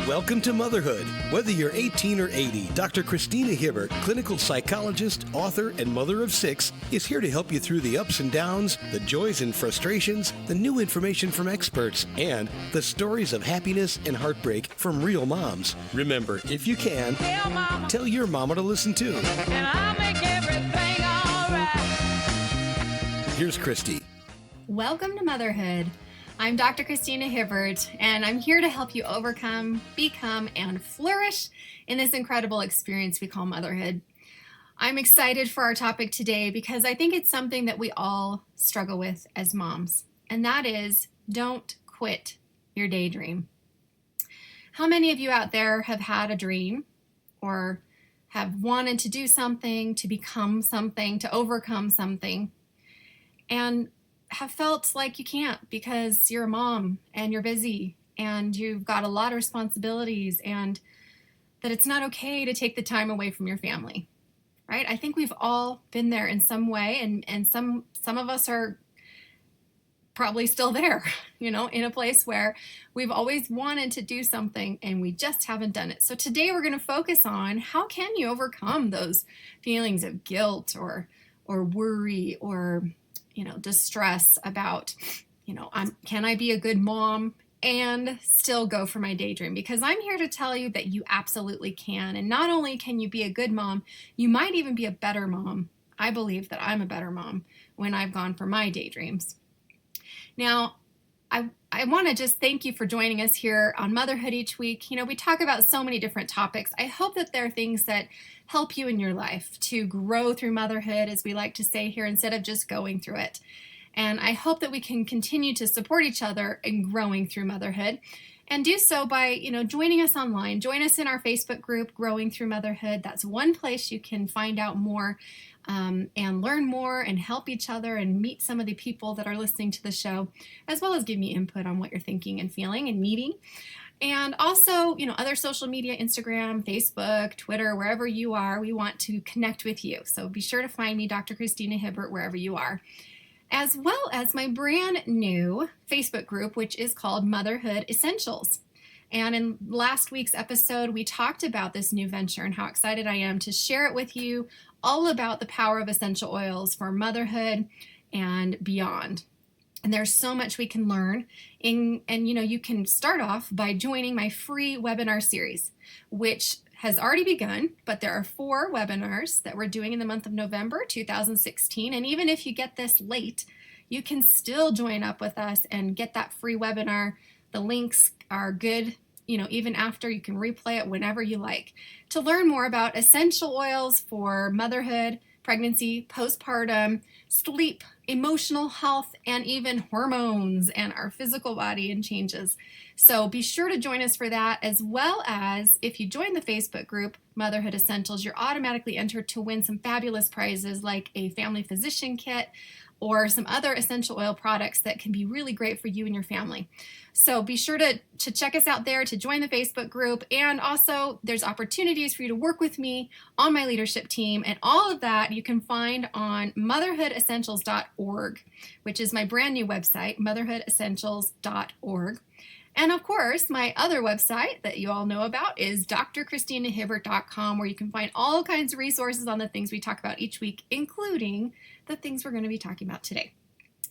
Welcome to Motherhood. Whether you're 18 or 80, Dr. Christina Hibbert, clinical psychologist, author, and mother of 6, is here to help you through the ups and downs, the joys and frustrations, the new information from experts, and the stories of happiness and heartbreak from real moms. Remember, if you can, tell your mama to listen too. And I'll make everything all right. Here's Christy. Welcome to Motherhood. I'm Dr. Christina Hibbert, and I'm here to help you overcome, become, and flourish in this incredible experience we call motherhood. I'm excited for our topic today because I think it's something that we all struggle with as moms, and that is don't quit your daydream. How many of you out there have had a dream or have wanted to do something, to become something, to overcome something, and have felt like you can't because you're a mom and you're busy and you've got a lot of responsibilities and that it's not okay to take the time away from your family, right? I think we've all been there in some way, and some of us are probably still there, in a place where we've always wanted to do something and we just haven't done it. So today we're going to focus on how can you overcome those feelings of guilt or worry or distress about, can I be a good mom and still go for my daydream? Because I'm here to tell you that you absolutely can. And not only can you be a good mom, you might even be a better mom. I believe that I'm a better mom when I've gone for my daydreams. Now, I want to just thank you for joining us here on Motherhood each week. We talk about so many different topics. I hope that there are things that help you in your life to grow through motherhood, as we like to say here, instead of just going through it. And I hope that we can continue to support each other in growing through motherhood, and do so by, joining us online. Join us in our Facebook group, Growing Through Motherhood. That's one place you can find out more and learn more and help each other and meet some of the people that are listening to the show, as well as give me input on what you're thinking and feeling and needing. And also, other social media, Instagram, Facebook, Twitter, wherever you are, we want to connect with you. So be sure to find me, Dr. Christina Hibbert, wherever you are, as well as my brand new Facebook group, which is called Motherhood Essentials. And in last week's episode, we talked about this new venture and how excited I am to share it with you, all about the power of essential oils for motherhood and beyond. And there's so much we can learn. And you can start off by joining my free webinar series, which has already begun, but there are 4 webinars that we're doing in the month of November 2016. And even if you get this late, you can still join up with us and get that free webinar. The links are good, even after. You can replay it whenever you like. To learn more about essential oils for motherhood, pregnancy, postpartum, sleep, emotional health, and even hormones and our physical body and changes. So be sure to join us for that, as well as if you join the Facebook group, Motherhood Essentials, you're automatically entered to win some fabulous prizes like a family physician kit or some other essential oil products that can be really great for you and your family. So be sure to check us out there, to join the Facebook group, and also there's opportunities for you to work with me on my leadership team, and all of that you can find on motherhoodessentials.org, which is my brand new website, motherhoodessentials.org. And of course, my other website that you all know about is drchristinahibbert.com, where you can find all kinds of resources on the things we talk about each week, including the things we're going to be talking about today.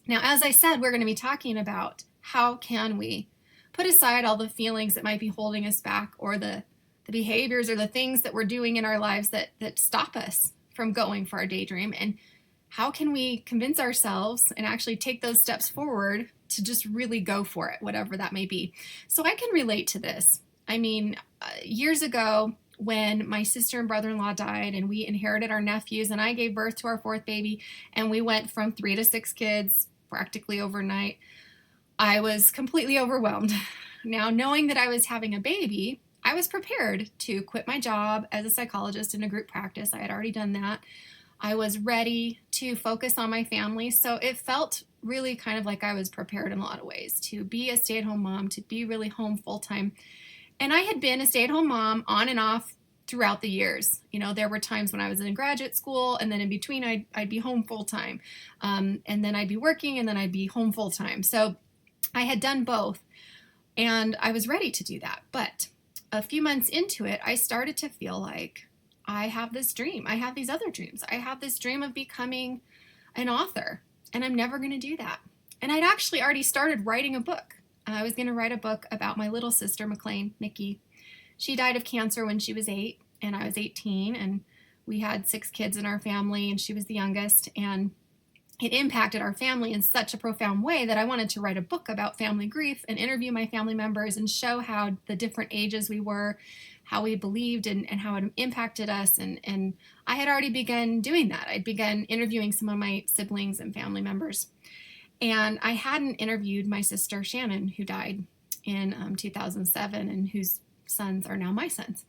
Now, as I said, we're going to be talking about how can we put aside all the feelings that might be holding us back, or the behaviors or the things that we're doing in our lives that stop us from going for our daydream, and how can we convince ourselves and actually take those steps forward to just really go for it, whatever that may be. So I can relate to this. I mean, years ago, when my sister and brother-in-law died and we inherited our nephews, and I gave birth to our 4th baby, and we went from 3 to 6 kids practically overnight, I was completely overwhelmed. Now, knowing that I was having a baby, I was prepared to quit my job as a psychologist in a group practice. I had already done that. I was ready to focus on my family. So it felt really kind of like I was prepared in a lot of ways to be a stay-at-home mom, to be really home full-time. And I had been a stay-at-home mom on and off throughout the years. There were times when I was in graduate school, and then in between I'd be home full-time. And then I'd be working, and then I'd be home full-time. So I had done both, and I was ready to do that. But a few months into it, I started to feel like I have this dream. I have these other dreams. I have this dream of becoming an author, and I'm never going to do that. And I'd actually already started writing a book. I was going to write a book about my little sister, McLean, Nikki. She died of cancer when she was 8, and I was 18, and we had 6 kids in our family, and she was the youngest, and it impacted our family in such a profound way that I wanted to write a book about family grief and interview my family members and show how the different ages we were, how we believed, and how it impacted us. And I had already begun doing that. I'd begun interviewing some of my siblings and family members. And I hadn't interviewed my sister Shannon, who died in 2007 and whose sons are now my sons.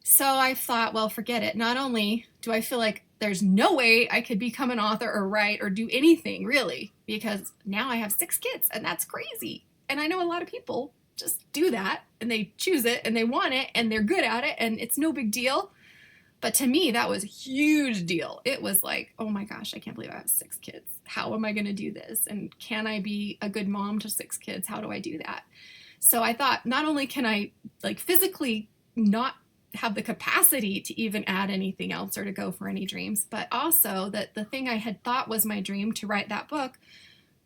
So I thought, well, forget it. Not only do I feel like there's no way I could become an author or write or do anything really, because now I have 6 kids and that's crazy. And I know a lot of people just do that and they choose it and they want it and they're good at it and it's no big deal. But to me, that was a huge deal. It was like, oh my gosh, I can't believe I have 6 kids. How am I going to do this? And can I be a good mom to 6 kids? How do I do that? So I thought, not only can I like physically not have the capacity to even add anything else or to go for any dreams, but also that the thing I had thought was my dream to write that book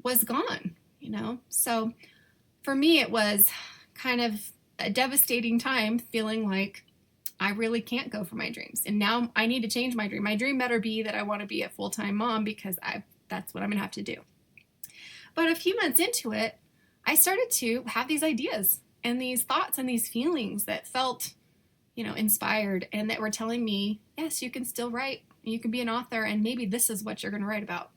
was gone, you know? So for me, it was kind of a devastating time feeling like I really can't go for my dreams. And now I need to change my dream. My dream better be that I want to be a full-time mom because that's what I'm going to have to do. But a few months into it, I started to have these ideas and these thoughts and these feelings that felt, inspired and that were telling me, yes, you can still write, you can be an author, and maybe this is what you're going to write about.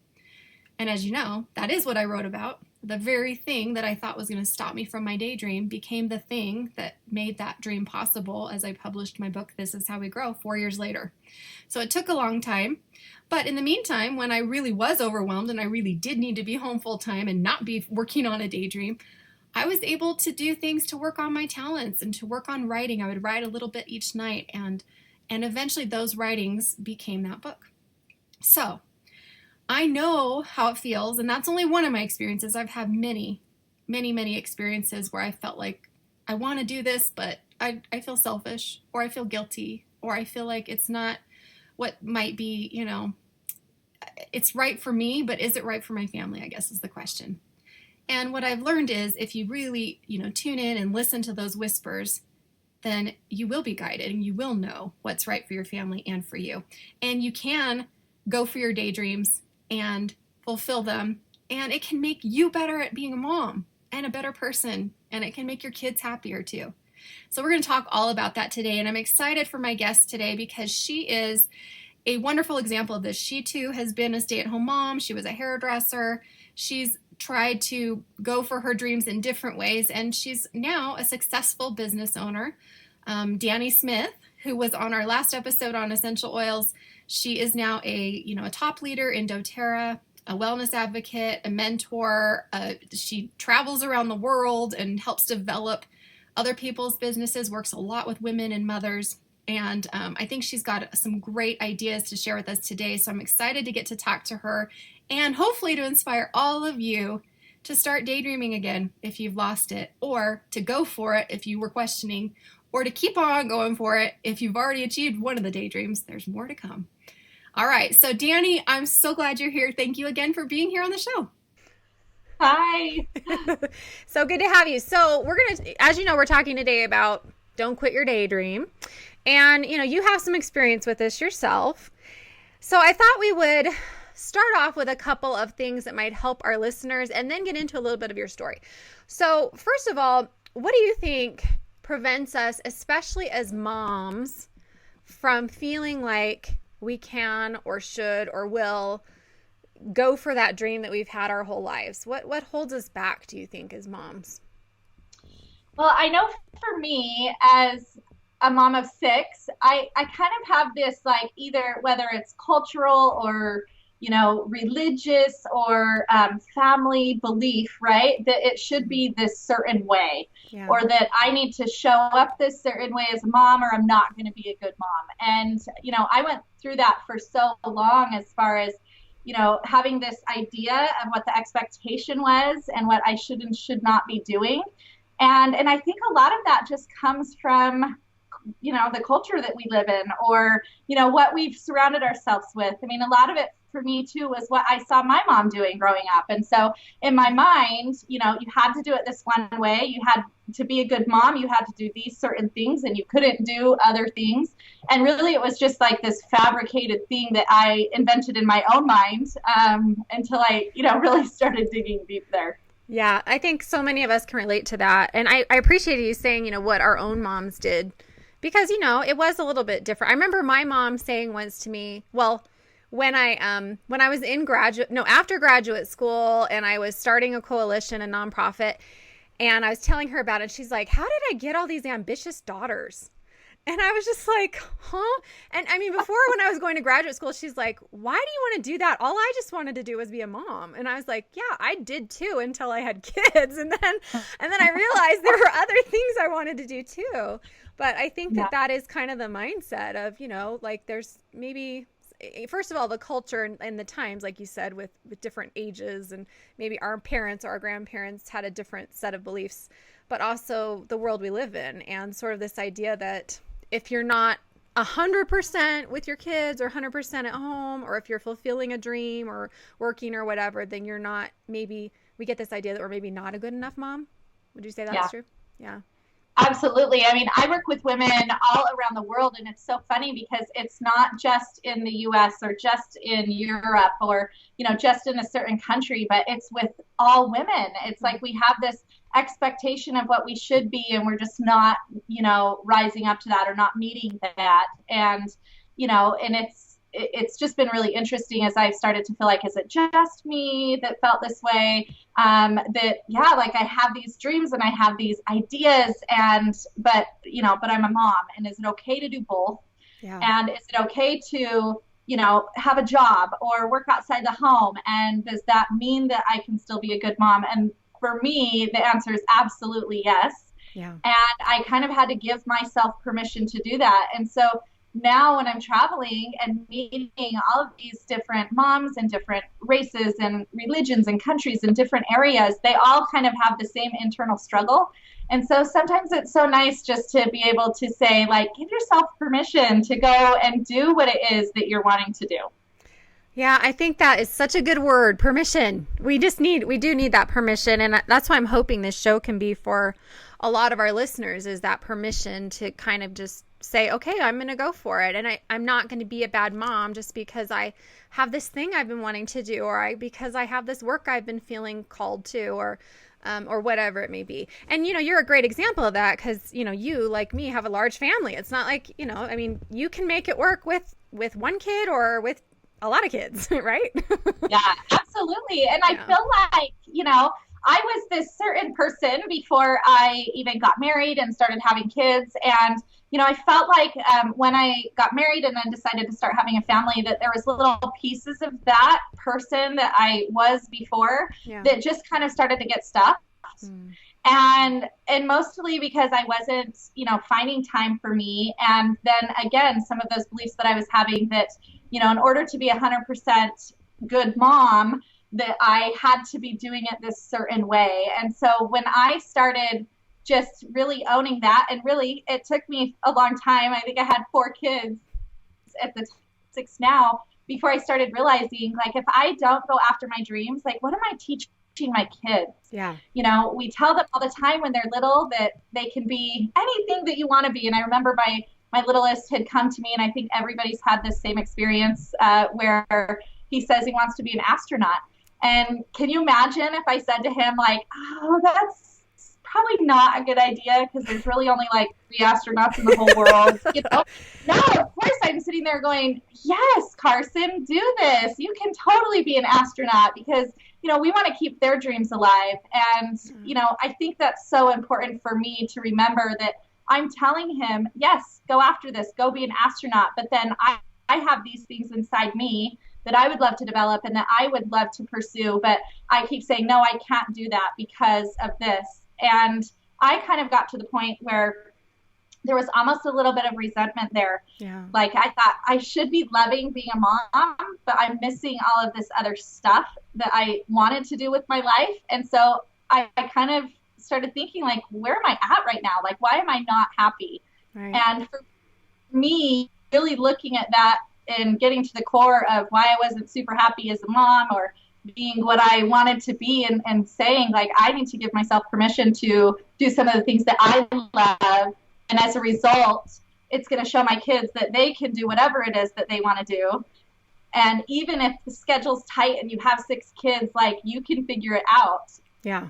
And as you know, that is what I wrote about. The very thing that I thought was going to stop me from my daydream became the thing that made that dream possible as I published my book, This Is How We Grow, 4 years later. So it took a long time. But in the meantime, when I really was overwhelmed and I really did need to be home full time and not be working on a daydream, I was able to do things to work on my talents and to work on writing. I would write a little bit each night, and eventually those writings became that book. So I know how it feels, and that's only one of my experiences. I've had many, many, many experiences where I felt like I want to do this, but I feel selfish, or I feel guilty, or I feel like it's not what might be, it's right for me, but is it right for my family, I guess is the question. And what I've learned is if you really, tune in and listen to those whispers, then you will be guided and you will know what's right for your family and for you. And you can go for your daydreams and fulfill them. And it can make you better at being a mom and a better person. And it can make your kids happier too. So we're going to talk all about that today. And I'm excited for my guest today because she is a wonderful example of this. She too has been a stay-at-home mom. She was a hairdresser. She's tried to go for her dreams in different ways. And she's now a successful business owner. Danny Smith, who was on our last episode on essential oils, she is now a top leader in doTERRA, a wellness advocate, a mentor. She travels around the world and helps develop other people's businesses, works a lot with women and mothers. And I think she's got some great ideas to share with us today. So I'm excited to get to talk to her and hopefully to inspire all of you to start daydreaming again if you've lost it, or to go for it if you were questioning, or to keep on going for it if you've already achieved one of the daydreams. There's more to come. All right. So Danny, I'm so glad you're here. Thank you again for being here on the show. Hi. So good to have you. So we're going to, as you know, we're talking today about don't quit your daydream. And, you have some experience with this yourself. So I thought we would start off with a couple of things that might help our listeners and then get into a little bit of your story. So first of all, what do you think prevents us, especially as moms, from feeling like we can or should or will go for that dream that we've had our whole lives? What holds us back, do you think, as moms? Well, I know for me, as a mom of 6, I kind of have this, like, either whether it's cultural or, religious or family belief, right, that it should be this certain way, or that I need to show up this certain way as a mom or I'm not going to be a good mom. And, I went through that for so long as far as, having this idea of what the expectation was and what I should and should not be doing. And I think a lot of that just comes from, the culture that we live in, or, what we've surrounded ourselves with. I mean, a lot of it for me too was what I saw my mom doing growing up. And so in my mind, you had to do it this one way. You had to be a good mom. You had to do these certain things and you couldn't do other things. And really it was just like this fabricated thing that I invented in my own mind, until I, really started digging deep there. Yeah, I think so many of us can relate to that. And I appreciated you saying, what our own moms did, because, it was a little bit different. I remember my mom saying once to me, well, when I was after graduate school, and I was starting a coalition, a nonprofit, and I was telling her about it, she's like, how did I get all these ambitious daughters? And I was just like, huh? And I mean, before, when I was going to graduate school, she's like, why do you want to do that? All I just wanted to do was be a mom. And I was like, yeah, I did too, until I had kids. And then I realized there were other things I wanted to do too. But I think that is kind of the mindset of, like there's maybe, first of all, the culture and the times, like you said, with different ages, and maybe our parents or our grandparents had a different set of beliefs, but also the world we live in, and sort of this idea that if you're not 100% with your kids or 100% at home, or if you're fulfilling a dream or working or whatever, then you're not, maybe we get this idea that we're maybe not a good enough mom. Would you say that's true? Yeah. Absolutely. I mean, I work with women all around the world, and it's so funny because it's not just in the US or just in Europe or, just in a certain country, but it's with all women. It's like we have this expectation of what we should be, and we're just not, rising up to that or not meeting that. And, and it's just been really interesting as I've started to feel like, is it just me that felt this way? Like I have these dreams and I have these ideas, but I'm a mom, and is it okay to do both? Yeah. And is it okay to, have a job or work outside the home? And does that mean that I can still be a good mom? And for me, the answer is absolutely yes. Yeah. And I kind of had to give myself permission to do that. And so now when I'm traveling and meeting all of these different moms and different races and religions and countries and different areas, they all kind of have the same internal struggle. And so sometimes it's so nice just to be able to say, like, give yourself permission to go and do what it is that you're wanting to do. Yeah, I think that is such a good word, permission. We do need that permission. And that's why I'm hoping this show can be for a lot of our listeners, is that permission to kind of just say, okay, I'm going to go for it. And I'm not going to be a bad mom just because I have this thing I've been wanting to do, or because I have this work I've been feeling called to, or whatever it may be. And, you're a great example of that because, you, like me, have a large family. It's not like, you can make it work with one kid or with a lot of kids, right? Yeah, absolutely. And I feel like, I was this certain person before I even got married and started having kids. And, I felt like when I got married and then decided to start having a family, that there was little pieces of that person that I was before that just kind of started to get stuck. And mostly because I wasn't, finding time for me. And then again, some of those beliefs that I was having that, in order to be 100% good mom, that I had to be doing it this certain way. And so when I started just really owning that, and really it took me a long time, I think I had 4 kids at the 6 now, before I started realizing, like, if I don't go after my dreams, like, what am I teaching my kids? Yeah. We tell them all the time when they're little that they can be anything that you want to be. And I remember my littlest had come to me, and I think everybody's had this same experience, where he says he wants to be an astronaut. And can you imagine if I said to him, like, oh, that's probably not a good idea because there's really only like 3 astronauts in the whole world. No, of course I'm sitting there going, yes, Carson, do this. You can totally be an astronaut because, we want to keep their dreams alive. And, I think that's so important for me to remember that I'm telling him, yes, go after this, go be an astronaut. But then I have these things inside me that I would love to develop and that I would love to pursue. But I keep saying, no, I can't do that because of this. And I kind of got to the point where there was almost a little bit of resentment there. Yeah. Like I thought I should be loving being a mom, but I'm missing all of this other stuff that I wanted to do with my life. And so I kind of started thinking, like, where am I at right now? Like, why am I not happy? Right. And for me, really looking at that and getting to the core of why I wasn't super happy as a mom, or being what I wanted to be, and saying, like, I need to give myself permission to do some of the things that I love. And as a result, it's going to show my kids that they can do whatever it is that they want to do. And even if the schedule's tight and you have 6 kids, like, you can figure it out. Yeah.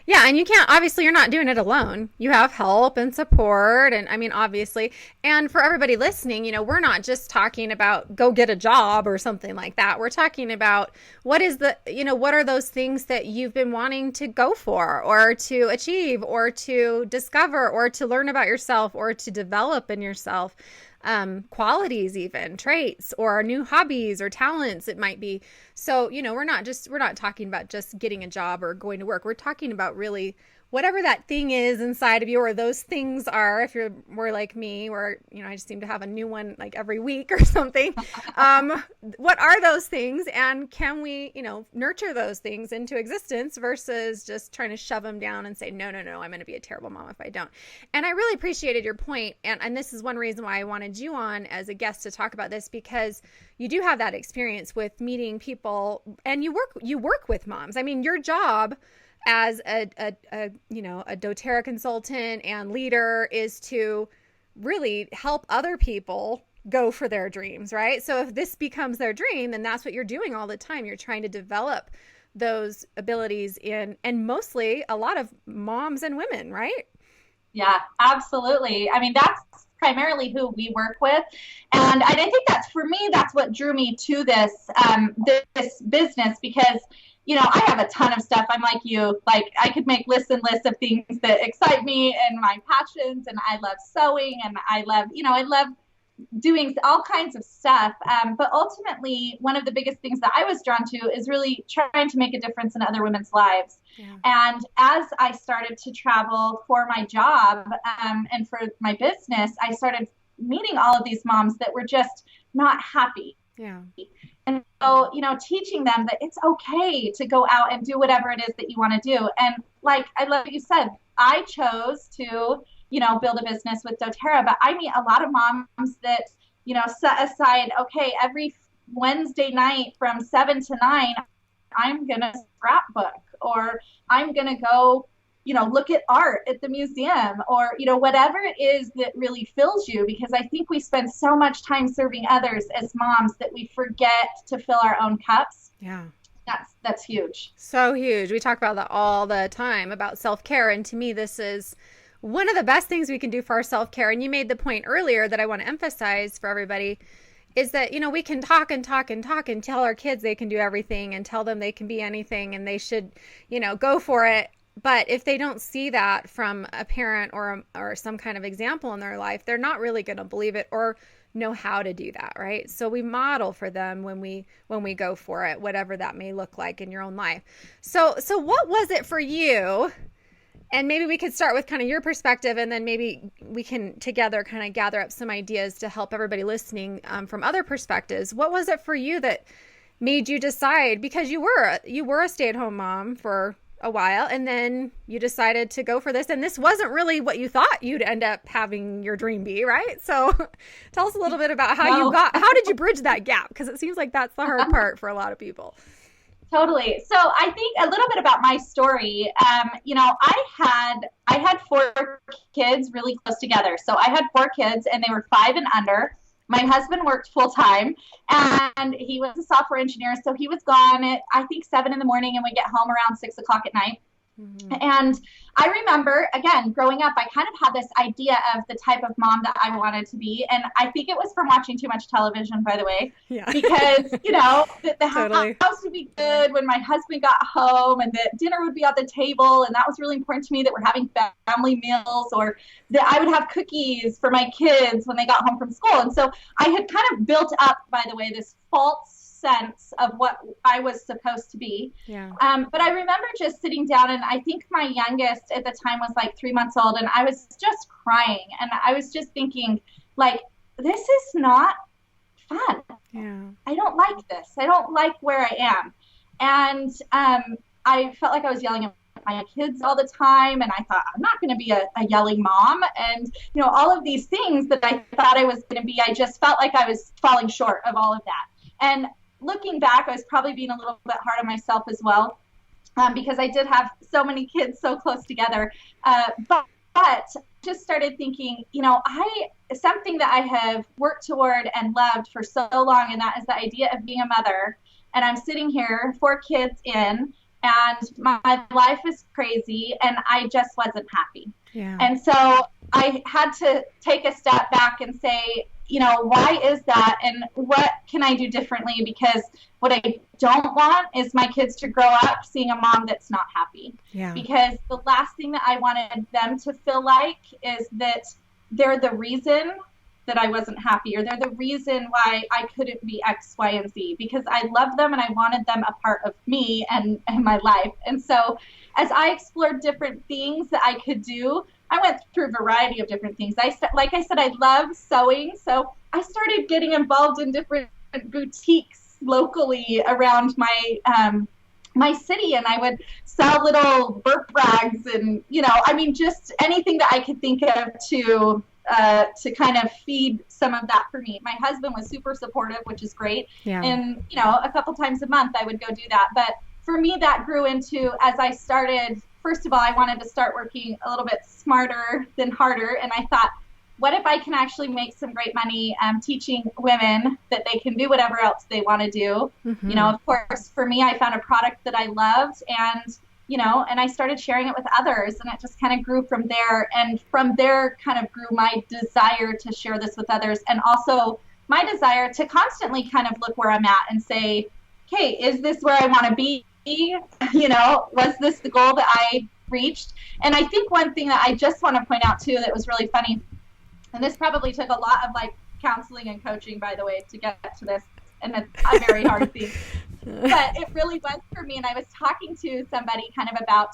Yeah. And you can't, obviously, you're not doing it alone. You have help and support. And I mean, obviously, and for everybody listening, you know, we're not just talking about go get a job or something like that. We're talking about what are those things that you've been wanting to go for, or to achieve, or to discover, or to learn about yourself, or to develop in yourself. Qualities, even traits, or new hobbies or talents it might be. So, you know, we're not talking about just getting a job or going to work. We're talking about really whatever that thing is inside of you, or those things are, if you're more like me, where, you know, I just seem to have a new one like every week or something. What are those things, and can we, you know, nurture those things into existence versus just trying to shove them down and say, no, I'm going to be a terrible mom if I don't. And I really appreciated your point. And this is one reason why I wanted you on as a guest to talk about this, because you do have that experience with meeting people, and you work with moms. I mean, your job as a doTERRA consultant and leader is to really help other people go for their dreams, right? So if this becomes their dream, then that's what you're doing all the time. You're trying to develop those abilities and mostly a lot of moms and women, right? Yeah, absolutely. I mean, that's primarily who we work with. And I think for me, that's what drew me to this business, because, you know, I have a ton of stuff. I'm like you, like, I could make lists and lists of things that excite me and my passions. And I love sewing, and I love doing all kinds of stuff. But ultimately, one of the biggest things that I was drawn to is really trying to make a difference in other women's lives. Yeah. And as I started to travel for my job and for my business, I started meeting all of these moms that were just not happy. Yeah. And so, you know, teaching them that it's okay to go out and do whatever it is that you want to do. And like, I love what you said, I chose to, you know, build a business with doTERRA, but I meet a lot of moms that, you know, set aside, okay, every Wednesday night from 7 to 9, I'm going to scrapbook, or I'm going to go, you know, look at art at the museum, or, you know, whatever it is that really fills you. Because I think we spend so much time serving others as moms that we forget to fill our own cups. Yeah. That's huge. So huge. We talk about that all the time, about self-care. And to me, this is one of the best things we can do for our self-care. And you made the point earlier that I want to emphasize for everybody is that, you know, we can talk and talk and talk and tell our kids they can do everything and tell them they can be anything and they should, you know, go for it. But if they don't see that from a parent or some kind of example in their life, they're not really going to believe it or know how to do that, right? So we model for them when we go for it, whatever that may look like in your own life. So what was it for you? And maybe we could start with kind of your perspective, and then maybe we can together kind of gather up some ideas to help everybody listening from other perspectives. What was it for you that made you decide, because you were a stay-at-home mom for a while, and then you decided to go for this, and this wasn't really what you thought you'd end up having your dream be, right? So tell us a little bit about how did you bridge that gap? Because it seems like that's the hard part for a lot of people. Totally. So I think a little bit about my story. You know, I had 4 kids really close together. So I had 4 kids, and they were 5 and under. My husband worked full time, and he was a software engineer. So he was gone at, I think, 7 in the morning, and we get home around 6 o'clock at night. Mm-hmm. And I remember, again, growing up, I kind of had this idea of the type of mom that I wanted to be. And I think it was from watching too much television, by the way, because, you know, the totally. House would be good when my husband got home, and that dinner would be at the table. And that was really important to me, that we're having family meals, or that I would have cookies for my kids when they got home from school. And so I had kind of built up, by the way, this false sense of what I was supposed to be. Yeah. But I remember just sitting down, and I think my youngest at the time was like 3 months old, and I was just crying, and I was just thinking, like, this is not fun. Yeah. I don't like this. I don't like where I am. And I felt like I was yelling at my kids all the time. And I thought, I'm not going to be a yelling mom. And, all of these things that I thought I was going to be, I just felt like I was falling short of all of that. And looking back, I was probably being a little bit hard on myself as well, because I did have so many kids so close together. But just started thinking, something that I have worked toward and loved for so long, and that is the idea of being a mother. And I'm sitting here 4 kids in, and my life is crazy, and I just wasn't happy. Yeah. And so I had to take a step back and say, why is that, and what can I do differently? Because what I don't want is my kids to grow up seeing a mom that's not happy. Yeah. Because the last thing that I wanted them to feel like is that they're the reason that I wasn't happy, or they're the reason why I couldn't be X, Y, and Z, because I loved them and I wanted them a part of me and my life. And so as I explored different things that I could do, I went through a variety of different things. Like I said, I love sewing. So I started getting involved in different boutiques locally around my city, and I would sell little burp rags and, just anything that I could think of to kind of feed some of that for me. My husband was super supportive, which is great. Yeah. And, a couple times a month I would go do that. But for me, that grew into, as I started, first of all, I wanted to start working a little bit smarter than harder. And I thought, what if I can actually make some great money teaching women that they can do whatever else they want to do? Mm-hmm. Of course, for me, I found a product that I loved, and and I started sharing it with others, and it just kind of grew from there. And from there kind of grew my desire to share this with others, and also my desire to constantly kind of look where I'm at and say, okay, is this where I want to be? Was this the goal that I reached? And I think one thing that I just want to point out too that was really funny, and this probably took a lot of counseling and coaching, by the way, to get to this, and it's a very hard thing, but it really was for me. And I was talking to somebody kind of about,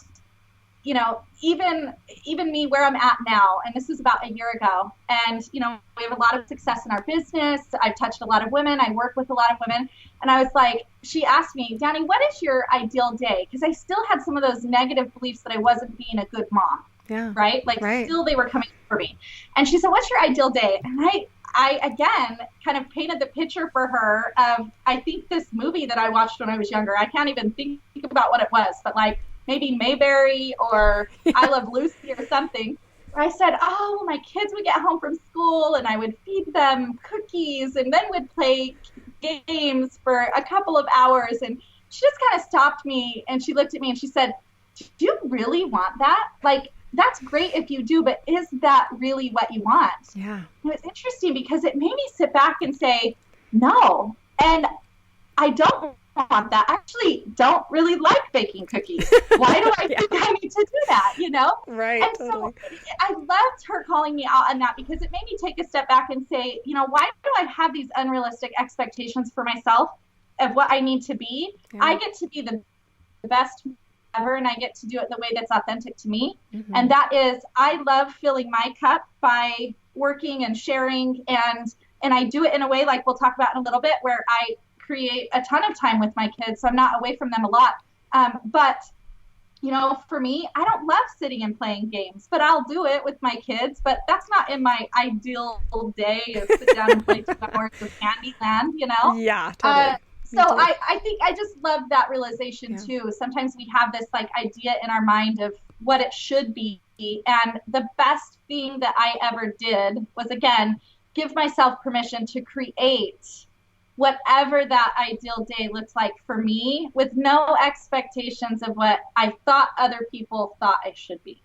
even me where I'm at now, and this was about a year ago, and we have a lot of success in our business. I've touched a lot of women. I work with a lot of women. And I was like, she asked me, Danny, what is your ideal day? Because I still had some of those negative beliefs that I wasn't being a good mom. Yeah. Right? Still they were coming for me. And she said, what's your ideal day? And I again kind of painted the picture for her of, I think, this movie that I watched when I was younger. I can't even think about what it was, but maybe Mayberry or I Love Lucy or something. I said, my kids would get home from school and I would feed them cookies and then would play games for a couple of hours. And she just kind of stopped me and she looked at me and she said, do you really want that? That's great if you do, but is that really what you want? Yeah. It was interesting because it made me sit back and say, no. And I don't want that. I actually don't really like baking cookies. Why do I think I need to do that, Right. And totally. so I loved her calling me out on that, because it made me take a step back and say, why do I have these unrealistic expectations for myself of what I need to be? Yeah. I get to be the best ever, and I get to do it the way that's authentic to me. Mm-hmm. And that is, I love filling my cup by working and sharing, and I do it in a way, like we'll talk about in a little bit, where I create a ton of time with my kids, so I'm not away from them a lot. But for me, I don't love sitting and playing games, but I'll do it with my kids. But that's not in my ideal day of sit down and play 2 hours of Candyland, Yeah, totally. So I think I just love that realization too. Sometimes we have this idea in our mind of what it should be. And the best thing that I ever did was, again, give myself permission to create whatever that ideal day looks like for me, with no expectations of what I thought other people thought I should be.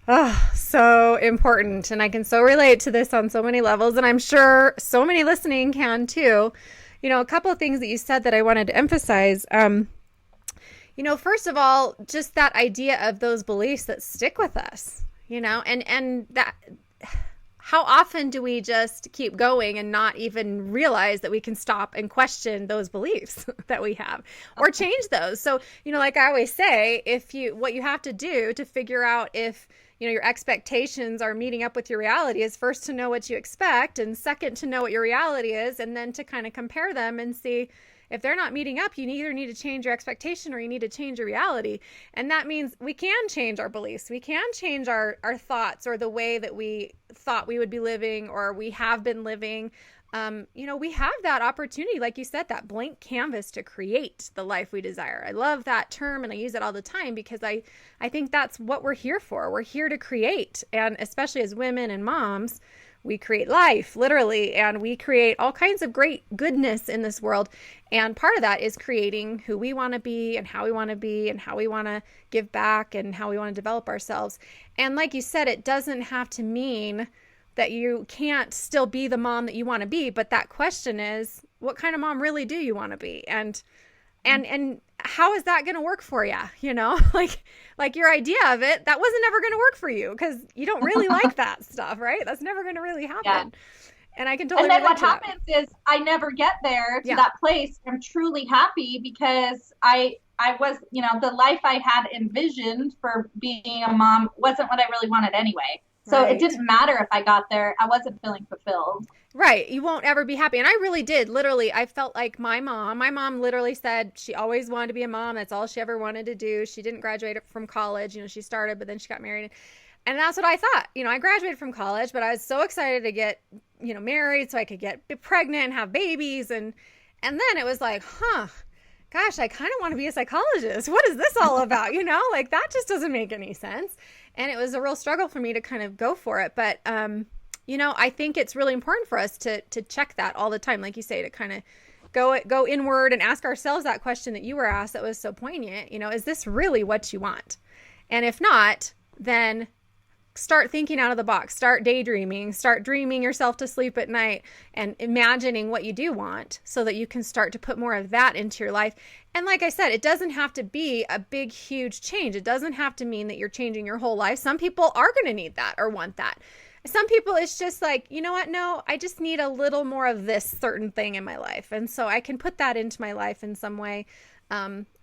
Oh, so important. And I can so relate to this on so many levels. And I'm sure so many listening can too. A couple of things that you said that I wanted to emphasize. First of all, just that idea of those beliefs that stick with us, and that, how often do we just keep going and not even realize that we can stop and question those beliefs that we have or change those? So, like I always say, what you have to do to figure out if, your expectations are meeting up with your reality is first to know what you expect, and second to know what your reality is, and then to kind of compare them and see, if they're not meeting up, you either need to change your expectation or you need to change your reality. And that means we can change our beliefs. We can change our thoughts or the way that we thought we would be living or we have been living. We have that opportunity, like you said, that blank canvas to create the life we desire. I love that term and I use it all the time because I think that's what we're here for. We're here to create. And especially as women and moms, we create life, literally, and we create all kinds of great goodness in this world. And part of that is creating who we want to be and how we want to be and how we want to give back and how we want to develop ourselves. And like you said, it doesn't have to mean that you can't still be the mom that you want to be. But that question is, what kind of mom really do you want to be? And how is that going to work for you? Like your idea of it, that wasn't ever going to work for you because you don't really like that stuff, right? That's never going to really happen. Yeah. And I can totally relate to that. And then what happens is I never get there to that place. I'm truly happy because I was, the life I had envisioned for being a mom wasn't what I really wanted anyway. So It didn't matter if I got there. I wasn't feeling fulfilled. Right. You won't ever be happy. And I really did. Literally, I felt like my mom literally said she always wanted to be a mom. That's all she ever wanted to do. She didn't graduate from college. She started, but then she got married. And that's what I thought. I graduated from college, but I was so excited to get, married so I could get pregnant and have babies. And then it was like, gosh, I kind of want to be a psychologist. What is this all about? Like that just doesn't make any sense. And it was a real struggle for me to kind of go for it. But, I think it's really important for us to check that all the time. Like you say, to kind of go inward and ask ourselves that question that you were asked that was so poignant. Is this really what you want? And if not, then start thinking out of the box, start daydreaming, start dreaming yourself to sleep at night and imagining what you do want so that you can start to put more of that into your life. And like I said, it doesn't have to be a big, huge change. It doesn't have to mean that you're changing your whole life. Some people are going to need that or want that. Some people, it's just like, you know what? No, I just need a little more of this certain thing in my life. And so I can put that into my life in some way.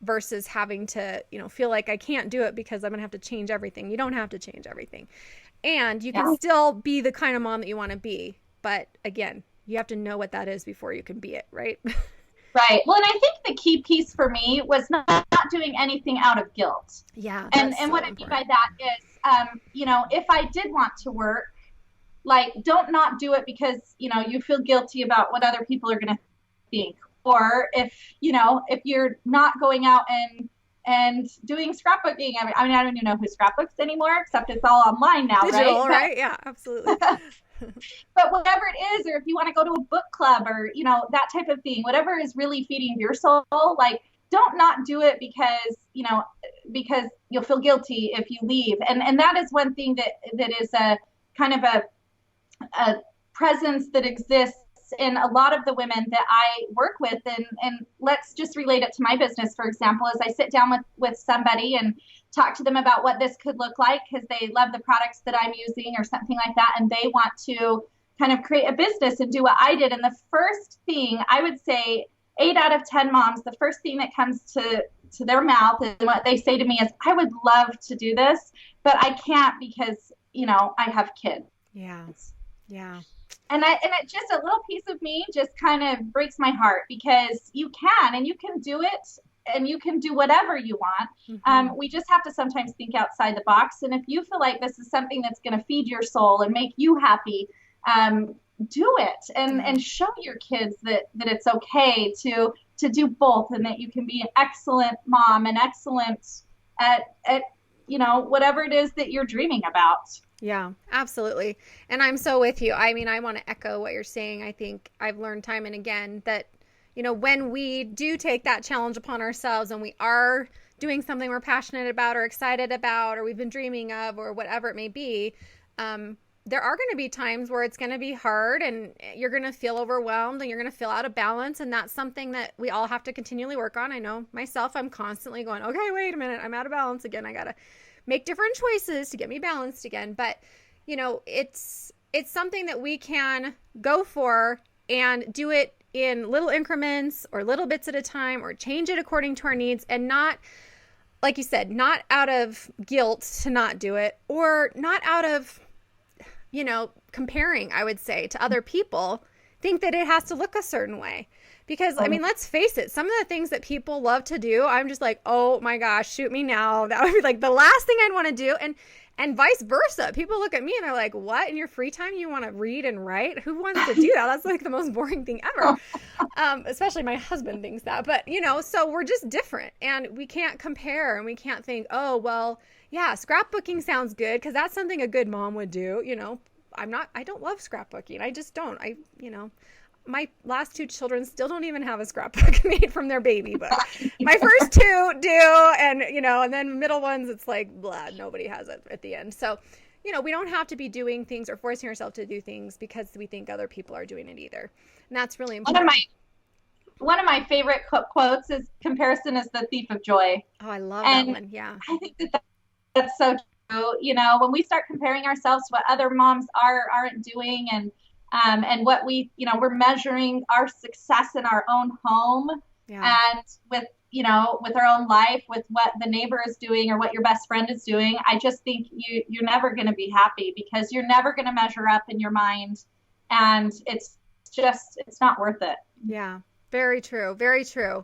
Versus having to, feel like I can't do it because I'm going to have to change everything. You don't have to change everything. And you can still be the kind of mom that you want to be. But again, you have to know what that is before you can be it, right? Right. Well, and I think the key piece for me was not doing anything out of guilt. Yeah. And what I mean by that is, if I did want to work, like, don't not do it because, you feel guilty about what other people are going to think. Or if you're not going out and doing scrapbooking, I don't even know who scrapbooks anymore, except it's all online now, digital, right? Yeah, absolutely. But whatever it is, or if you want to go to a book club or, that type of thing, whatever is really feeding your soul, like, don't not do it because you'll feel guilty if you leave. And that is one thing that is a kind of a presence that exists in a lot of the women that I work with. And let's just relate it to my business, for example, as I sit down with somebody and talk to them about what this could look like because they love the products that I'm using or something like that. And they want to kind of create a business and do what I did. And the first thing I would say, 8 out of 10 moms, the first thing that comes to their mouth and what they say to me is, I would love to do this, but I can't because, I have kids. Yeah. Yeah. And it just, a little piece of me just kind of breaks my heart because you can do it and you can do whatever you want. Mm-hmm. We just have to sometimes think outside the box. And if you feel like this is something that's going to feed your soul and make you happy, do it and show your kids that it's okay to do both and that you can be an excellent mom and excellent at whatever it is that you're dreaming about. Yeah, absolutely. And I'm so with you. I mean, I want to echo what you're saying. I think I've learned time and again that, when we do take that challenge upon ourselves and we are doing something we're passionate about or excited about or we've been dreaming of or whatever it may be, there are going to be times where it's going to be hard and you're going to feel overwhelmed and you're going to feel out of balance. And that's something that we all have to continually work on. I know myself, I'm constantly going, okay, wait a minute, I'm out of balance again. I got to make different choices to get me balanced again. But, it's something that we can go for and do it in little increments or little bits at a time or change it according to our needs and not, like you said, not out of guilt to not do it or not out of, comparing, I would say, to other people think that it has to look a certain way. Because, I mean, let's face it, some of the things that people love to do, I'm just like, oh my gosh, shoot me now. That would be like the last thing I'd want to do. And vice versa. People look at me and they're like, what? In your free time, you want to read and write? Who wants to do that? That's like the most boring thing ever. Especially my husband thinks that. But, you know, so we're just different. And we can't compare and we can't think, oh, well, yeah, scrapbooking sounds good because that's something a good mom would do. You know, I don't love scrapbooking. I just don't. My last 2 children still don't even have a scrapbook made from their baby book. My first 2 do, and you know, and then middle ones, it's like blah, nobody has it at the end. So, you know, we don't have to be doing things or forcing ourselves to do things because we think other people are doing it either, and that's really important. One of my favorite quotes is "Comparison is the thief of joy." Oh, I love that one. Yeah, I think that's so true. You know, when we start comparing ourselves to what other moms aren't doing, and what we're measuring our success in our own home, and with our own life, with what the neighbor is doing or what your best friend is doing. I just think you're never going to be happy because you're never going to measure up in your mind, and it's not worth it. Yeah, very true. Very true.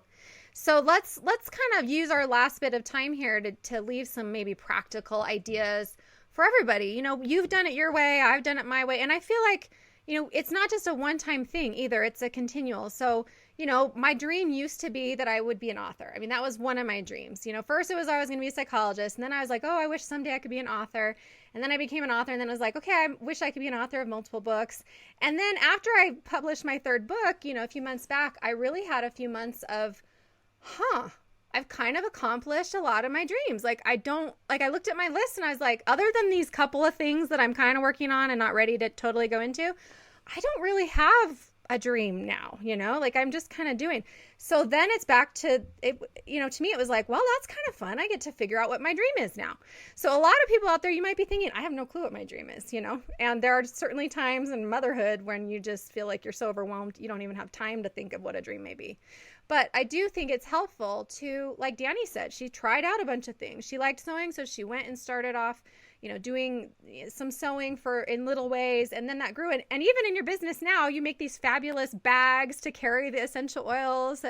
So let's kind of use our last bit of time here to leave some maybe practical ideas for everybody. You know, you've done it your way, I've done it my way, and I feel like, you know, it's not just a one-time thing either. It's a continual. So, you know, my dream used to be that I would be an author. I mean, that was one of my dreams. You know, first it was I was going to be a psychologist. And then I was like, oh, I wish someday I could be an author. And then I became an author. And then I was like, okay, I wish I could be an author of multiple books. And then after I published my 3rd book, you know, a few months back, I really had a few months of, I've kind of accomplished a lot of my dreams. Like I looked at my list and I was like, other than these couple of things that I'm kind of working on and not ready to totally go into, I don't really have a dream now, you know, like I'm just kind of doing. So then it's back to it, you know, to me, it was like, well, that's kind of fun. I get to figure out what my dream is now. So a lot of people out there, you might be thinking, I have no clue what my dream is, you know, and there are certainly times in motherhood when you just feel like you're so overwhelmed, you don't even have time to think of what a dream may be. But I do think it's helpful to, like Danny said, she tried out a bunch of things. She liked sewing, so she went and started off, you know, doing some sewing in little ways. And then that grew. And even in your business now, you make these fabulous bags to carry the essential oils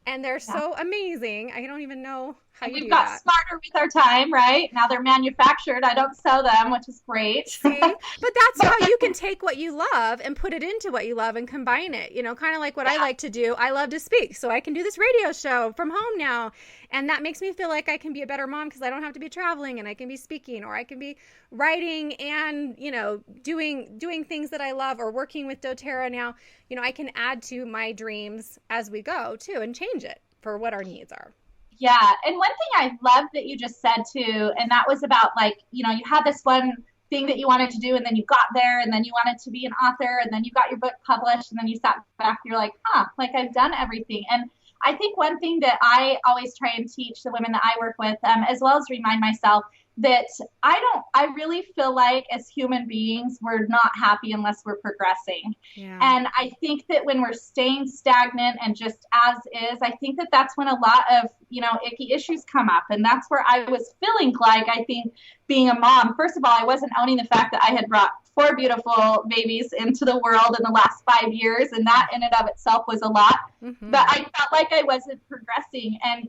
and they're so amazing. I don't even know how you do that. We've got smarter with our time, right? Now they're manufactured. I don't sew them, which is great. See? But that's how you can take what you love and put it into what you love and combine it. You know, kind of like what I like to do. I love to speak. So I can do this radio show from home now. And that makes me feel like I can be a better mom because I don't have to be traveling and I can be speaking or I can be writing and, you know, doing things that I love or working with doTERRA now. You know, I can add to my dreams as we go too and change it for what our needs are. Yeah. And one thing I love that you just said too, and that was about like, you know, you had this one thing that you wanted to do and then you got there and then you wanted to be an author and then you got your book published and then you sat back, you're like, like I've done everything. And I think one thing that I always try and teach the women that I work with, as well as remind myself, that I really feel like as human beings, we're not happy unless we're progressing. Yeah. And I think that when we're staying stagnant and just as is, I think that that's when a lot of, you know, icky issues come up. And that's where I was feeling like, I think being a mom, first of all, I wasn't owning the fact that I had brought 4 beautiful babies into the world in the last 5 years. And that in and of itself was a lot, but I felt like I wasn't progressing. And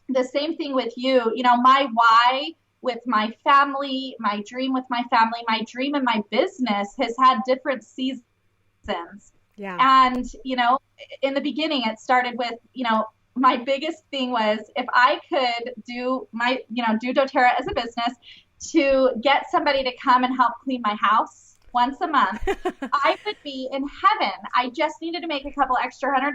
the same thing with you, you know, my why with my family, my dream with my family, my dream in my business has had different seasons. Yeah. And, you know, in the beginning, it started with, you know, my biggest thing was if I could do doTERRA as a business to get somebody to come and help clean my house once a month, I would be in heaven. I just needed to make a couple extra $100.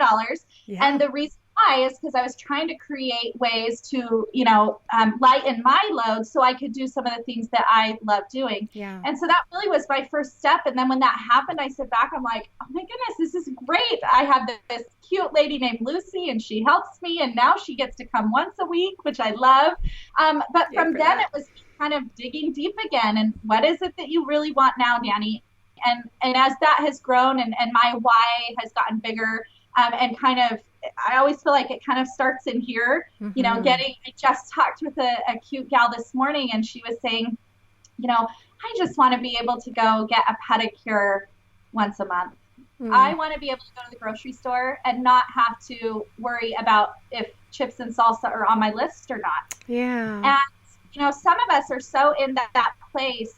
Yeah. And the reason why is because I was trying to create ways to, you know, lighten my load so I could do some of the things that I love doing. Yeah. And so that really was my first step. And then when that happened, I sit back, I'm like, oh my goodness, this is great. I have this cute lady named Lucy and she helps me. And now she gets to come once a week, which I love. But from then it was kind of digging deep again. And what is it that you really want now, Danny? And as that has grown and my why has gotten bigger, and kind of, I always feel like it kind of starts in here, you know, I just talked with a cute gal this morning and she was saying, you know, I just want to be able to go get a pedicure once a month. I want to be able to go to the grocery store and not have to worry about if chips and salsa are on my list or not. Yeah. And some of us are so in that place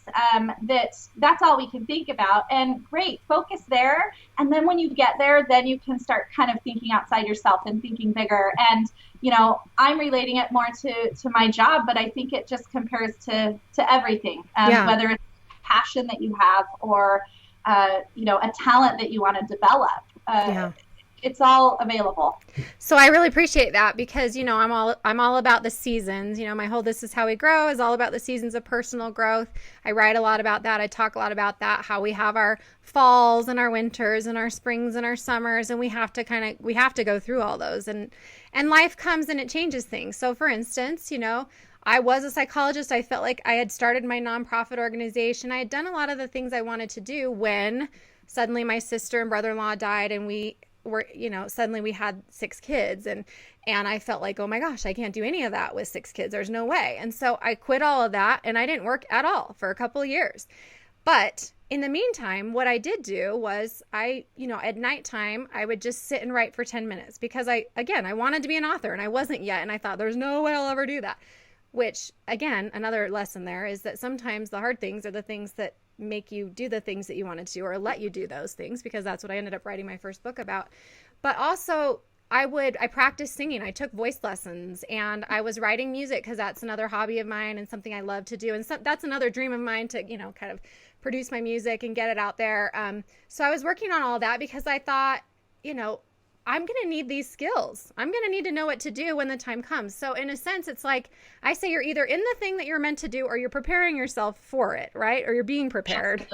that's all we can think about. And great, focus there. And then when you get there, then you can start kind of thinking outside yourself and thinking bigger. And, I'm relating it more to my job, but I think it just compares to everything, whether it's passion that you have or, a talent that you want to develop. It's all available. So I really appreciate that because, I'm all about the seasons. My whole This Is How We Grow is all about the seasons of personal growth. I write a lot about that. I talk a lot about that, how we have our falls and our winters and our springs and our summers, and we have to go through all those, and life comes and it changes things. So for instance, I was a psychologist. I felt like I had started my nonprofit organization. I had done a lot of the things I wanted to do when suddenly my sister and brother-in-law died, and suddenly we had 6 kids, and I felt like, oh my gosh, I can't do any of that with 6 kids. There's no way. And so I quit all of that, and I didn't work at all for a couple of years. But in the meantime, what I did do was at nighttime, I would just sit and write for 10 minutes because I wanted to be an author and I wasn't yet. And I thought there's no way I'll ever do that, which again, another lesson there is that sometimes the hard things are the things that make you do the things that you wanted to, or let you do those things, because that's what I ended up writing my first book about. But also I practiced singing. I took voice lessons, and I was writing music because that's another hobby of mine and something I love to do. And so that's another dream of mine to, kind of produce my music and get it out there. So I was working on all that because I thought, I'm going to need these skills. I'm going to need to know what to do when the time comes. So in a sense, it's like I say, you're either in the thing that you're meant to do or you're preparing yourself for it, right? Or you're being prepared.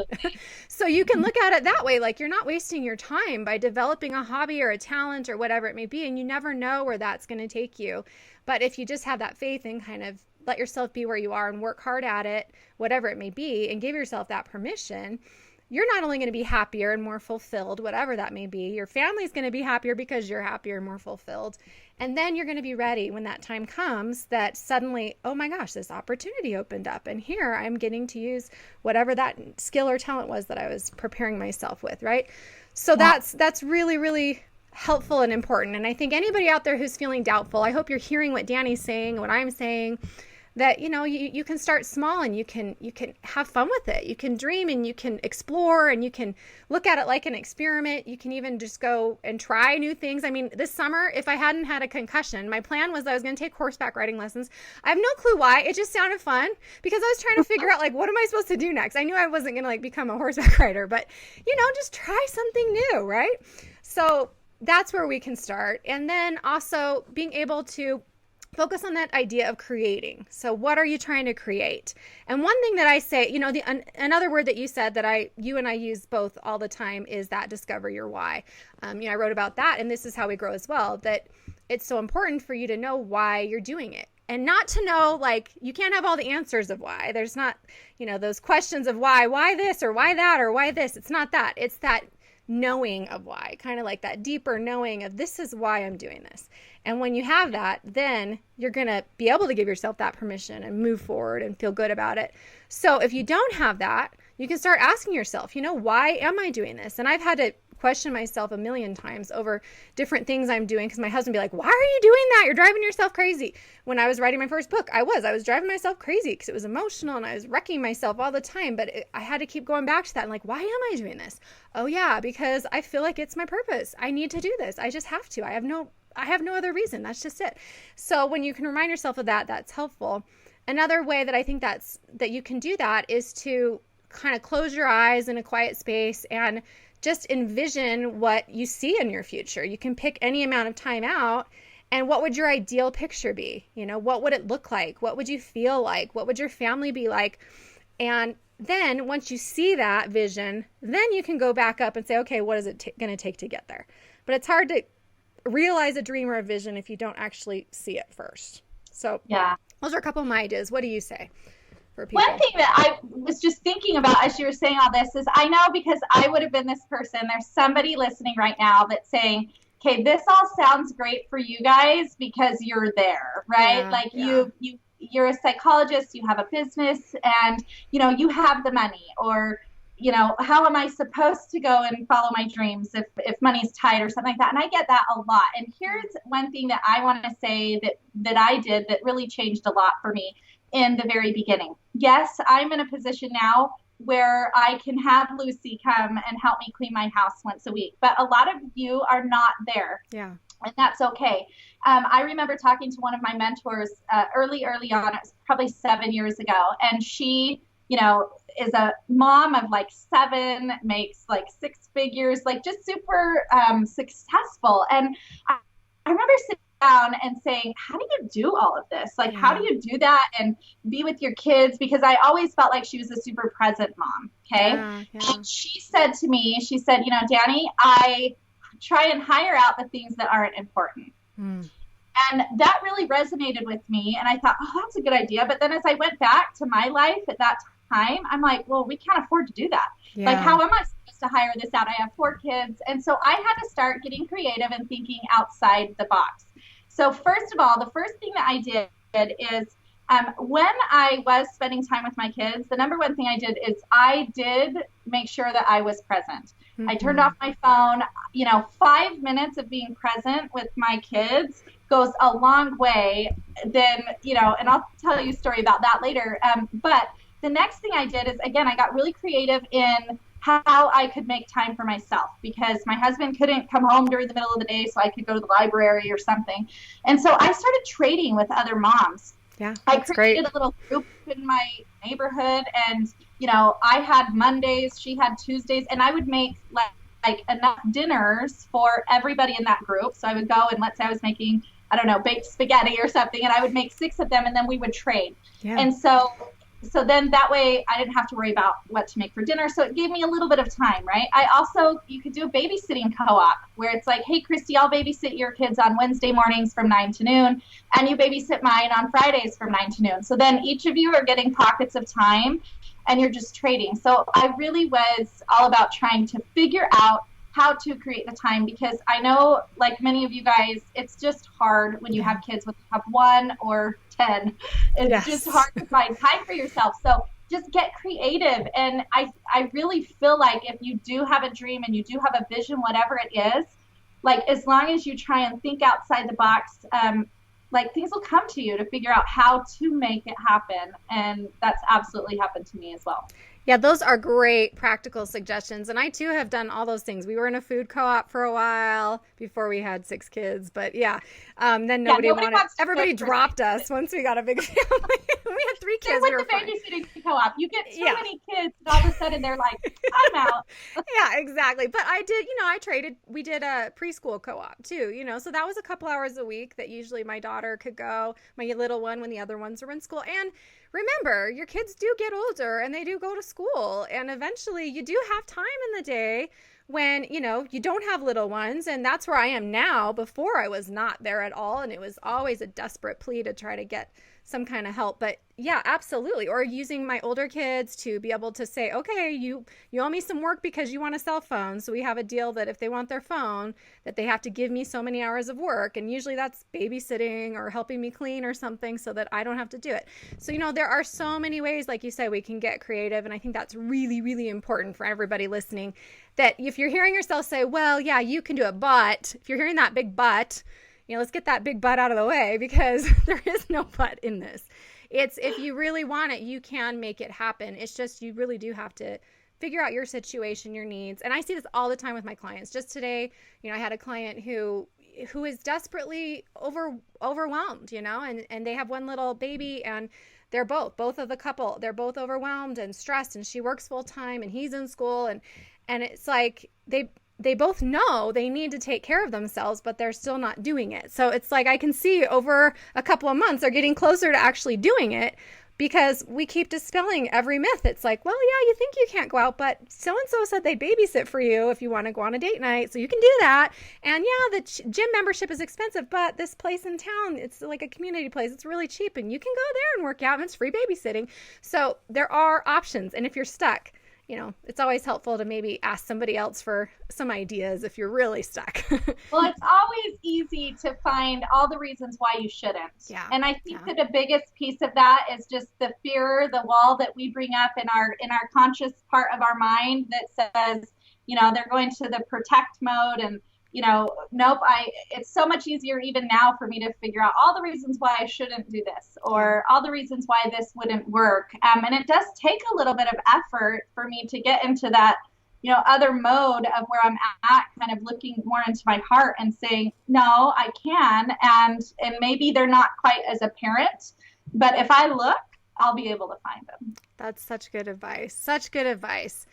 So you can look at it that way. Like you're not wasting your time by developing a hobby or a talent or whatever it may be. And you never know where that's going to take you. But if you just have that faith and kind of let yourself be where you are and work hard at it, whatever it may be, and give yourself that permission, you're not only going to be happier and more fulfilled, whatever that may be, your family's going to be happier because you're happier and more fulfilled. And then you're going to be ready when that time comes that suddenly, oh my gosh, this opportunity opened up. And here I'm getting to use whatever that skill or talent was that I was preparing myself with, right? So that's really, really helpful and important. And I think anybody out there who's feeling doubtful, I hope you're hearing what Danny's saying, what I'm saying, that, you can start small and you can have fun with it. You can dream and you can explore and you can look at it like an experiment. You can even just go and try new things. I mean, this summer, if I hadn't had a concussion, my plan was I was going to take horseback riding lessons. I have no clue why. It just sounded fun because I was trying to figure out, like, what am I supposed to do next? I knew I wasn't going to, become a horseback rider, but, just try something new, right? So that's where we can start. And then also being able to focus on that idea of creating. So what are you trying to create? And one thing that I say, another word that you said that you and I use both all the time is that discover your why. I wrote about that, and This Is How We Grow as well, that it's so important for you to know why you're doing it. And not to know, you can't have all the answers of why. There's not, those questions of why this or why that or why this. It's not that. It's that knowing of why, kind of like that deeper knowing of this is why I'm doing this. And when you have that, then you're going to be able to give yourself that permission and move forward and feel good about it. So if you don't have that, you can start asking yourself, why am I doing this? And I've had to question myself a million times over different things I'm doing, because my husband would be like, why are you doing that? You're driving yourself crazy. When I was writing my first book, I was driving myself crazy because it was emotional and I was wrecking myself all the time. But I had to keep going back to that and why am I doing this? Oh yeah, because I feel like it's my purpose. I need to do this. I just have to. I have no other reason. That's just it. So when you can remind yourself of that, that's helpful. Another way that I think that you can do that is to kind of close your eyes in a quiet space and just envision what you see in your future. You can pick any amount of time out, and what would your ideal picture be? What would it look like? What would you feel like? What would your family be like? And then once you see that vision, then you can go back up and say, okay, what is it going to take to get there? But it's hard to realize a dream or a vision if you don't actually see it first. So yeah, those are a couple of my ideas. What do you say for people? One thing that I was just thinking about as you were saying all this is, I know because I would have been this person, there's somebody listening right now that's saying, okay, this all sounds great for you guys because you're there, right? You're a psychologist, you have a business, and you have the money, or how am I supposed to go and follow my dreams if money's tight or something like that? And I get that a lot. And here's one thing that I want to say that I did that really changed a lot for me in the very beginning. Yes, I'm in a position now where I can have Lucy come and help me clean my house once a week. But a lot of you are not there. Yeah. And that's okay. I remember talking to one of my mentors early on. It was probably 7 years ago. And she, is a mom of like 7, makes like 6 figures, like just super successful. And I remember sitting down and saying, how do you do all of this? Like, how do you do that and be with your kids? Because I always felt like she was a super present mom. Okay. Yeah. And she said to me, Danny, I try and hire out the things that aren't important. And that really resonated with me. And I thought, oh, that's a good idea. But then as I went back to my life at that time, I'm like, well, we can't afford to do that. Yeah. Like, how am I supposed to hire this out? I have 4 kids. And so I had to start getting creative and thinking outside the box. So first of all, the first thing that I did is when I was spending time with my kids, the number one thing I did is I did make sure that I was present. I turned off my phone. 5 minutes of being present with my kids goes a long way. Then, and I'll tell you a story about that later. But the next thing I did is, again, I got really creative in how I could make time for myself, because my husband couldn't come home during the middle of the day so I could go to the library or something. And so I started trading with other moms. Yeah, I created a little group in my neighborhood, and I had Mondays, she had Tuesdays, and I would make like enough dinners for everybody in that group. So I would go and, let's say I was making, I don't know, baked spaghetti or something, and I would make 6 of them, and then we would trade. Yeah. And so then that way I didn't have to worry about what to make for dinner. So it gave me a little bit of time, right? You could do a babysitting co-op where it's like, hey, Christy, I'll babysit your kids on Wednesday mornings from 9 to noon, and you babysit mine on Fridays from 9 to noon. So then each of you are getting pockets of time and you're just trading. So I really was all about trying to figure out how to create the time, because I know, like many of you guys, it's just hard when you have kids with 1 or 10. It's just hard to find time for yourself. So just get creative. And I really feel like if you do have a dream and you do have a vision, whatever it is, like as long as you try and think outside the box, like things will come to you to figure out how to make it happen. And that's absolutely happened to me as well. Yeah, those are great practical suggestions. And I too have done all those things. We were in a food co-op for a while before we had 6 kids, but then nobody wanted, everybody dropped us once we got a big family. We had 3 kids. With the babysitting co-op, you get so many kids, and all of a sudden they're like, I'm out. Yeah, exactly. But I did, we did a preschool co-op too, so that was a couple hours a week that usually my daughter could go, my little one, when the other ones were in school. And remember, your kids do get older and they do go to school, and eventually you do have time in the day when, you don't have little ones. And that's where I am now. Before, I was not there at all, and it was always a desperate plea to try to get some kind of help. But yeah, absolutely. Or using my older kids to be able to say, okay, you owe me some work because you want a cell phone. So we have a deal that if they want their phone, that they have to give me so many hours of work. And usually that's babysitting or helping me clean or something so that I don't have to do it. So, there are so many ways, like you said, we can get creative. And I think that's really, really important for everybody listening, that if you're hearing yourself say, well, yeah, you can do it, but if you're hearing that big but, let's get that big butt out of the way, because there is no but in this. It's, if you really want it, you can make it happen. It's just, you really do have to figure out your situation, your needs. And I see this all the time with my clients. Just today, I had a client who is desperately overwhelmed, and they have 1 little baby, and they're both of the couple, they're both overwhelmed and stressed, and she works full time and he's in school. And it's like, they both know they need to take care of themselves, but they're still not doing it. So it's like, I can see over a couple of months, they're getting closer to actually doing it, because we keep dispelling every myth. It's like, well, yeah, you think you can't go out, but so-and-so said they babysit for you if you want to go on a date night, so you can do that. And yeah, the gym membership is expensive, but this place in town, it's like a community place. It's really cheap, and you can go there and work out, and it's free babysitting. So there are options. And if you're stuck, it's always helpful to maybe ask somebody else for some ideas if you're really stuck. Well, it's always easy to find all the reasons why you shouldn't. Yeah. And I think that the biggest piece of that is just the fear, the wall that we bring up in our conscious part of our mind that says, they're going to the protect mode and, nope, it's so much easier even now for me to figure out all the reasons why I shouldn't do this or all the reasons why this wouldn't work. And it does take a little bit of effort for me to get into that, other mode of where I'm at, kind of looking more into my heart and saying, no, I can. And maybe they're not quite as apparent, but if I look, I'll be able to find them. That's such good advice. Such good advice.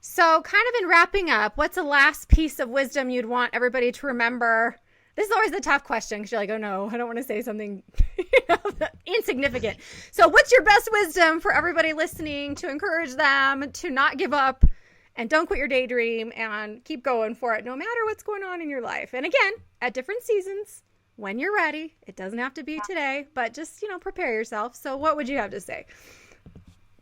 So kind of in wrapping up, what's the last piece of wisdom you'd want everybody to remember? This is always a tough question because you're like, oh no, I don't want to say something insignificant. So what's your best wisdom for everybody listening to encourage them to not give up and don't quit your daydream and keep going for it no matter what's going on in your life? And again, at different seasons, when you're ready, it doesn't have to be today, but just, prepare yourself. So what would you have to say?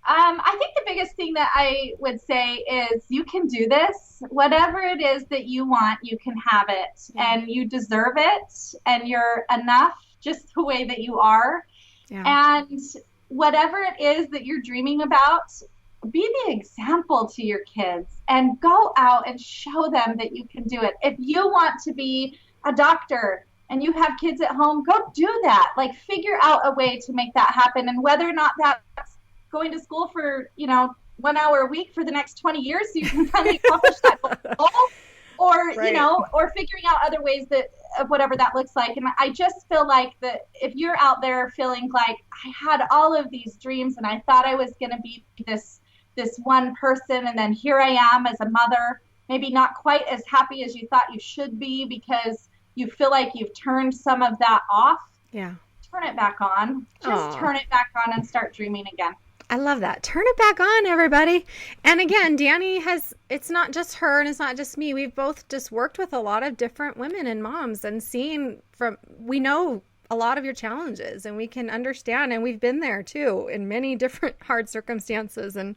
I think the biggest thing that I would say is you can do this. Whatever it is that you want, you can have it. And you deserve it. And you're enough just the way that you are. Yeah. And whatever it is that you're dreaming about, be the example to your kids and go out and show them that you can do it. If you want to be a doctor and you have kids at home, go do that. Like, figure out a way to make that happen. And whether or not that's going to school for 1 hour a week for the next 20 years so you can finally accomplish that goal, or right. Or figuring out other ways of whatever that looks like. And I just feel like that if you're out there feeling like I had all of these dreams and I thought I was going to be this one person, and then here I am as a mother, maybe not quite as happy as you thought you should be because you feel like you've turned some of that off. Yeah. Turn it back on. Just turn it back on and start dreaming again. I love that. Turn it back on, everybody. And again, Danny it's not just her and it's not just me. We've both just worked with a lot of different women and moms and we know a lot of your challenges and we can understand, and we've been there too in many different hard circumstances, and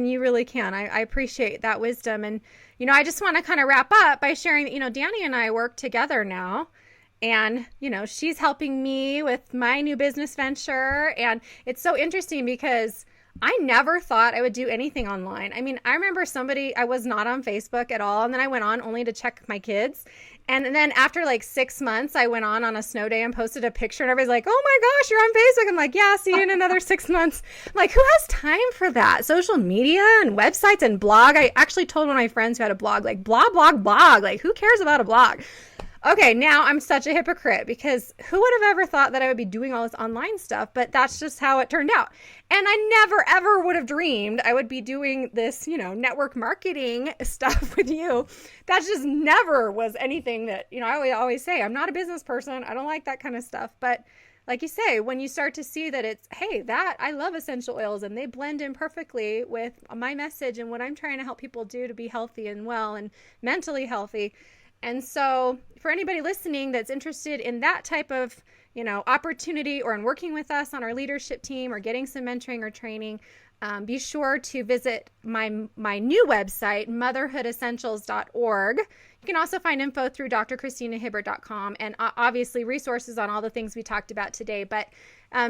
you really can. I appreciate that wisdom. And, I just want to kind of wrap up by sharing that, Danny and I work together now. And, she's helping me with my new business venture. And it's so interesting because I never thought I would do anything online. I mean, I remember I was not on Facebook at all. And then I went on only to check my kids. And then after like 6 months, I went on a snow day and posted a picture and everybody's like, oh my gosh, you're on Facebook. I'm like, yeah, see you in another 6 months. I'm like, who has time for that? Social media and websites and blog. I actually told one of my friends who had a blog, like blog. Like, who cares about a blog? Okay, now I'm such a hypocrite because who would have ever thought that I would be doing all this online stuff? But that's just how it turned out. And I never, ever would have dreamed I would be doing this, network marketing stuff with you. That just never was anything that, I always say, I'm not a business person. I don't like that kind of stuff. But like you say, when you start to see that it's, hey, I love essential oils and they blend in perfectly with my message and what I'm trying to help people do to be healthy and well and mentally healthy. And so for anybody listening that's interested in that type of, opportunity or in working with us on our leadership team or getting some mentoring or training, be sure to visit my new website, motherhoodessentials.org. You can also find info through drchristinahibbert.com and obviously resources on all the things we talked about today. But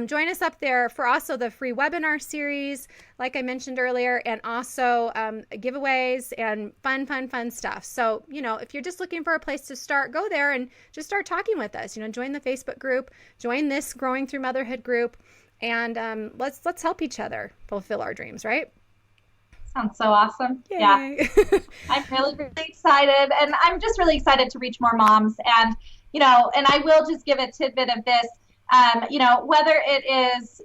join us up there for also the free webinar series, like I mentioned earlier, and also giveaways and fun stuff. So, if you're just looking for a place to start, go there and just start talking with us. Join the Facebook group, join this Growing Through Motherhood group, and let's help each other fulfill our dreams, right? Sounds so awesome. Yay. Yeah. I'm really, really excited. And I'm just really excited to reach more moms. And, and I will just give a tidbit of this, whether it is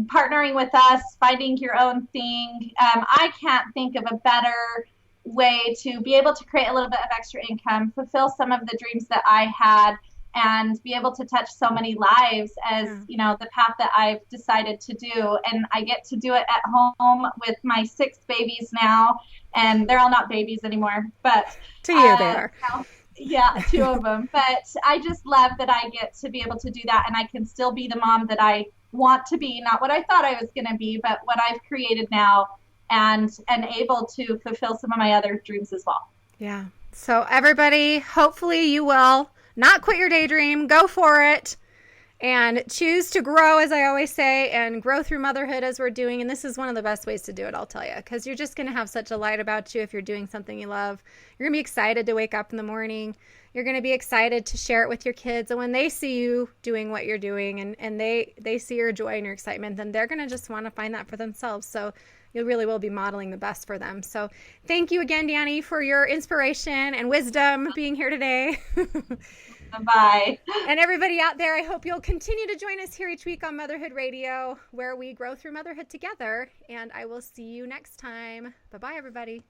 partnering with us, finding your own thing, I can't think of a better way to be able to create a little bit of extra income, fulfill some of the dreams that I had, and be able to touch so many lives as, the path that I've decided to do. And I get to do it at home with my 6 babies now, and they're all not babies anymore, but to you they are. Yeah, 2 of them. But I just love that I get to be able to do that, and I can still be the mom that I want to be, not what I thought I was going to be, but what I've created now. and able to fulfill some of my other dreams as well. Yeah. So everybody, hopefully you will not quit your daydream, go for it, and choose to grow, as I always say, and grow through motherhood as we're doing. And this is one of the best ways to do it, I'll tell you, because you're just going to have such a light about you if you're doing something you love. You're going to be excited to wake up in the morning. You're going to be excited to share it with your kids. And when they see you doing what you're doing and they see your joy and your excitement, then they're going to just want to find that for themselves. So you really will be modeling the best for them. So thank you again, Danny, for your inspiration and wisdom being here today. Bye. And everybody out there, I hope you'll continue to join us here each week on Motherhood Radio, where we grow through motherhood together. And I will see you next time. Bye-bye, everybody.